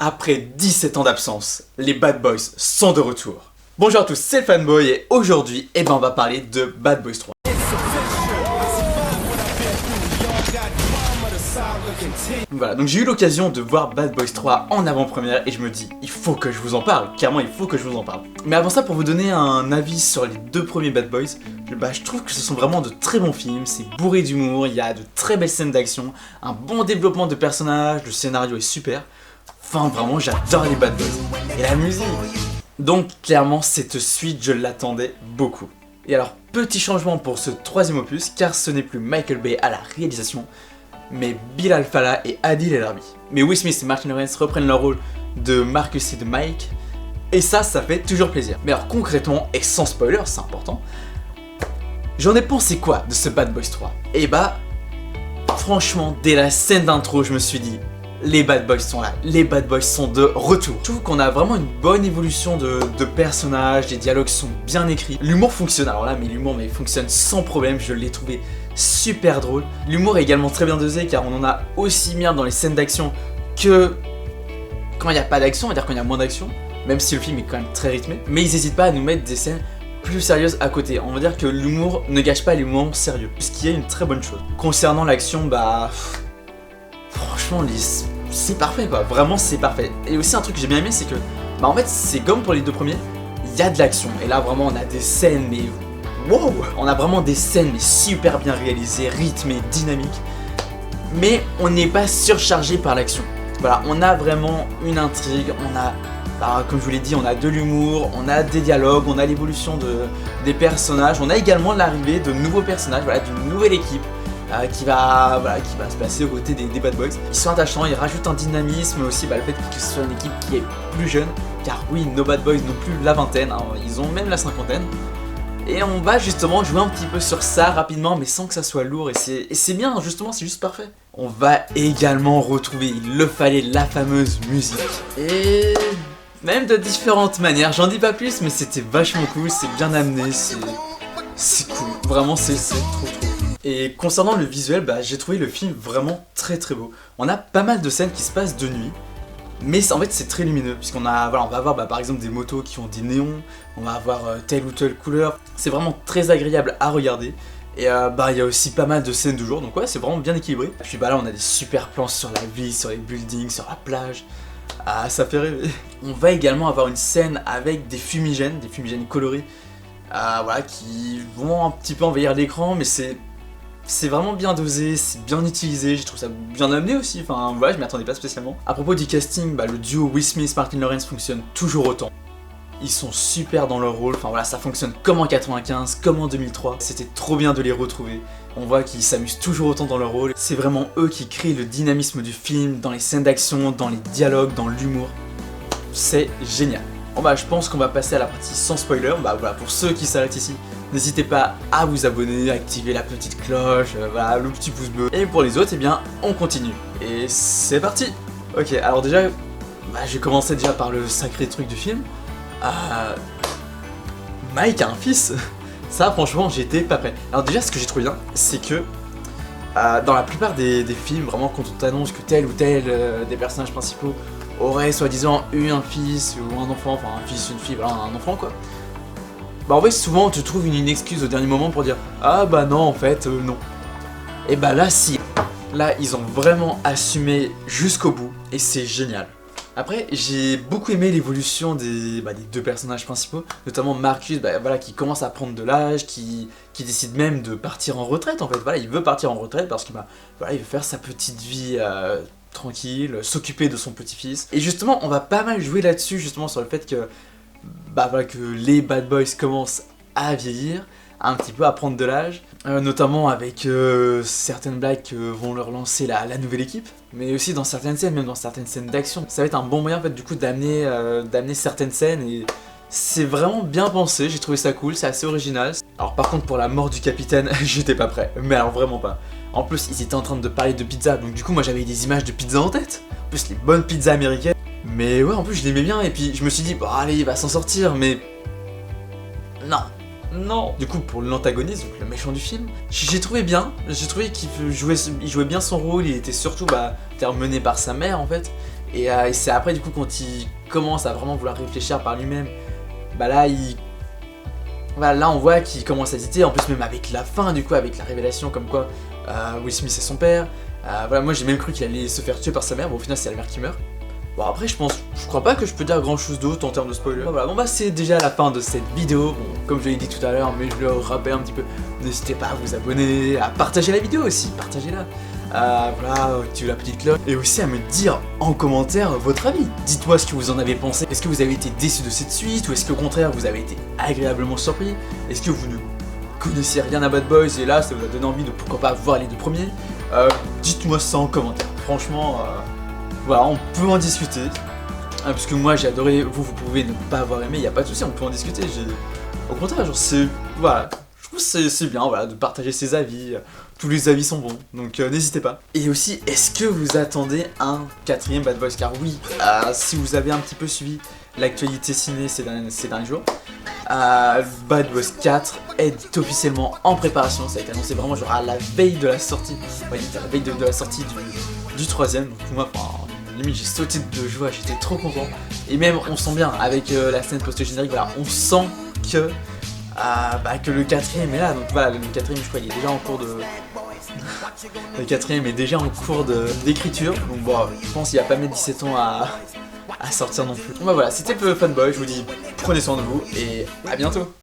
Après 17 ans d'absence, les Bad Boys sont de retour. Bonjour à tous, c'est le Fanboy et aujourd'hui, on va parler de Bad Boys 3. Voilà, donc j'ai eu l'occasion de voir Bad Boys 3 en avant-première et je me dis, il faut que je vous en parle, clairement il faut que je vous en parle. Mais avant ça, pour vous donner un avis sur les deux premiers Bad Boys, je trouve que ce sont vraiment de très bons films, c'est bourré d'humour, il y a de très belles scènes d'action, un bon développement de personnages, le scénario est super. Enfin vraiment j'adore les Bad Boys. Et la musique. Donc clairement cette suite je l'attendais beaucoup. Et alors petit changement pour ce troisième opus car ce n'est plus Michael Bay à la réalisation mais Bilal Fallah et Adil El Arbi. Mais Will Smith et Martin Lawrence reprennent leur rôle de Marcus et de Mike. Et ça fait toujours plaisir. Mais alors concrètement et sans spoiler, c'est important, j'en ai pensé quoi de ce Bad Boys 3? Et bah franchement dès la scène d'intro je me suis dit les Bad Boys sont là, les Bad Boys sont de retour. Je trouve qu'on a vraiment une bonne évolution de personnages, les dialogues sont bien écrits. L'humour fonctionne, alors là, mais l'humour fonctionne sans problème, je l'ai trouvé super drôle. L'humour est également très bien dosé car on en a aussi bien dans les scènes d'action que quand il n'y a pas d'action, on va dire quand il y a moins d'action, même si le film est quand même très rythmé. Mais ils n'hésitent pas à nous mettre des scènes plus sérieuses à côté. On va dire que l'humour ne gâche pas les moments sérieux, ce qui est une très bonne chose. Concernant l'action, franchement, c'est parfait quoi, vraiment c'est parfait. Et aussi un truc que j'ai bien aimé, c'est que, en fait, c'est comme pour les deux premiers, il y a de l'action. Et là, vraiment, on a des scènes, mais wow! On a vraiment des scènes, mais super bien réalisées, rythmées, dynamiques. Mais on n'est pas surchargé par l'action. Voilà, on a vraiment une intrigue, on a, comme je vous l'ai dit, on a de l'humour, on a des dialogues, on a l'évolution des personnages, on a également l'arrivée de nouveaux personnages, voilà, d'une nouvelle équipe. Qui va se placer aux côtés des Bad Boys. Ils sont attachants, ils rajoutent un dynamisme, mais aussi le fait que ce soit une équipe qui est plus jeune, car oui, nos Bad Boys n'ont plus la vingtaine, ils ont même la cinquantaine. Et on va justement jouer un petit peu sur ça rapidement, mais sans que ça soit lourd, et c'est bien, justement, c'est juste parfait. On va également retrouver, il le fallait, la fameuse musique. Et même de différentes manières, j'en dis pas plus, mais c'était vachement cool, c'est bien amené, c'est cool, vraiment c'est trop. Et concernant le visuel, j'ai trouvé le film vraiment très beau. On a pas mal de scènes qui se passent de nuit, mais en fait c'est très lumineux, puisqu'on a, on va avoir par exemple des motos qui ont des néons, on va avoir telle ou telle couleur, c'est vraiment très agréable à regarder. Et il y a aussi pas mal de scènes de jour, donc ouais c'est vraiment bien équilibré. Et puis là on a des super plans sur la ville, sur les buildings, sur la plage, ça fait rêver. On va également avoir une scène avec des fumigènes colorés, qui vont un petit peu envahir l'écran, mais c'est vraiment bien dosé, c'est bien utilisé, je trouve ça bien amené aussi, je m'y attendais pas spécialement. À propos du casting, le duo Will Smith, Martin Lawrence fonctionne toujours autant. Ils sont super dans leur rôle, ça fonctionne comme en 95, comme en 2003. C'était trop bien de les retrouver. On voit qu'ils s'amusent toujours autant dans leur rôle. C'est vraiment eux qui créent le dynamisme du film, dans les scènes d'action, dans les dialogues, dans l'humour. C'est génial. Bon je pense qu'on va passer à la partie sans spoiler. Pour ceux qui s'arrêtent ici, n'hésitez pas à vous abonner, à activer la petite cloche, le petit pouce bleu. Et pour les autres, on continue. Et c'est parti. Ok, alors déjà, je vais commencer déjà par le sacré truc du film. Mike a un fils. Ça, franchement, j'étais pas prêt. Alors déjà, ce que j'ai trouvé bien, c'est que dans la plupart des films, vraiment, quand on t'annonce que tel ou tel des personnages principaux aurait soi-disant eu un fils ou un enfant, un fils, une fille, un enfant quoi. En fait souvent on te trouve une excuse au dernier moment pour dire non en fait non. Et là si, là ils ont vraiment assumé jusqu'au bout et c'est génial. Après j'ai beaucoup aimé l'évolution des deux personnages principaux, notamment Marcus qui commence à prendre de l'âge, qui décide même de partir en retraite en fait, il veut partir en retraite parce que il veut faire sa petite vie tranquille, s'occuper de son petit-fils. Et justement on va pas mal jouer là-dessus justement sur le fait que que les Bad Boys commencent à vieillir, un petit peu à prendre de l'âge, notamment avec certaines blagues que vont leur lancer la nouvelle équipe, mais aussi dans certaines scènes, même dans certaines scènes d'action. Ça va être un bon moyen en fait du coup d'amener certaines scènes et c'est vraiment bien pensé, j'ai trouvé ça cool, c'est assez original. Alors par contre pour la mort du capitaine, j'étais pas prêt, mais alors vraiment pas. En plus ils étaient en train de parler de pizza, donc du coup moi j'avais des images de pizza en tête, en plus les bonnes pizzas américaines. Mais ouais, en plus je l'aimais bien et puis je me suis dit allez il va s'en sortir, mais non. Du coup pour l'antagoniste, donc le méchant du film, j'ai trouvé qu'il jouait bien son rôle, il était surtout mené par sa mère en fait. Et c'est après du coup quand il commence à vraiment vouloir réfléchir par lui-même, bah là là on voit qu'il commence à hésiter, en plus même avec la fin du coup, avec la révélation comme quoi Will Smith c'est son père. Voilà, moi j'ai même cru qu'il allait se faire tuer par sa mère, bon au final c'est la mère qui meurt. Bon après je crois pas que je peux dire grand chose d'autre en termes de spoiler. Voilà, bon bah c'est déjà la fin de cette vidéo, bon, comme je l'ai dit tout à l'heure, mais je le rappelle un petit peu, n'hésitez pas à vous abonner, à partager la vidéo aussi, partagez-la. Voilà, activez la petite cloche, et aussi à me dire en commentaire votre avis. Dites-moi ce que vous en avez pensé, est-ce que vous avez été déçu de cette suite, ou est-ce qu'au contraire vous avez été agréablement surpris? Est-ce que vous ne connaissiez rien à Bad Boys et là ça vous a donné envie de pourquoi pas voir les 2 premiers? Dites-moi ça en commentaire, franchement, voilà, on peut en discuter. Parce que moi j'ai adoré, vous pouvez ne pas avoir aimé, y a pas de souci, on peut en discuter. Au contraire, genre c'est, voilà, je trouve que c'est bien, voilà, de partager ses avis. Tous les avis sont bons, donc n'hésitez pas. Et aussi, est-ce que vous attendez un 4ème Bad Boys? Car oui, si vous avez un petit peu suivi l'actualité ciné ces derniers jours, Bad Boys 4 est officiellement en préparation. Ça a été annoncé vraiment genre à la veille de la sortie. Ouais, à la veille de la sortie du 3ème. Donc moi, limite j'ai sauté de joie, j'étais trop content. Et même on sent bien avec la scène post-générique, voilà, on sent que le 4ème est là. Donc voilà, le 4ème je crois il est déjà en cours de... Le 4ème est déjà en cours d'écriture. Donc bon, je pense qu'il n'y a pas mis 17 ans à sortir non plus. Bon bah voilà, c'était le Fanboy, je vous dis prenez soin de vous et à bientôt.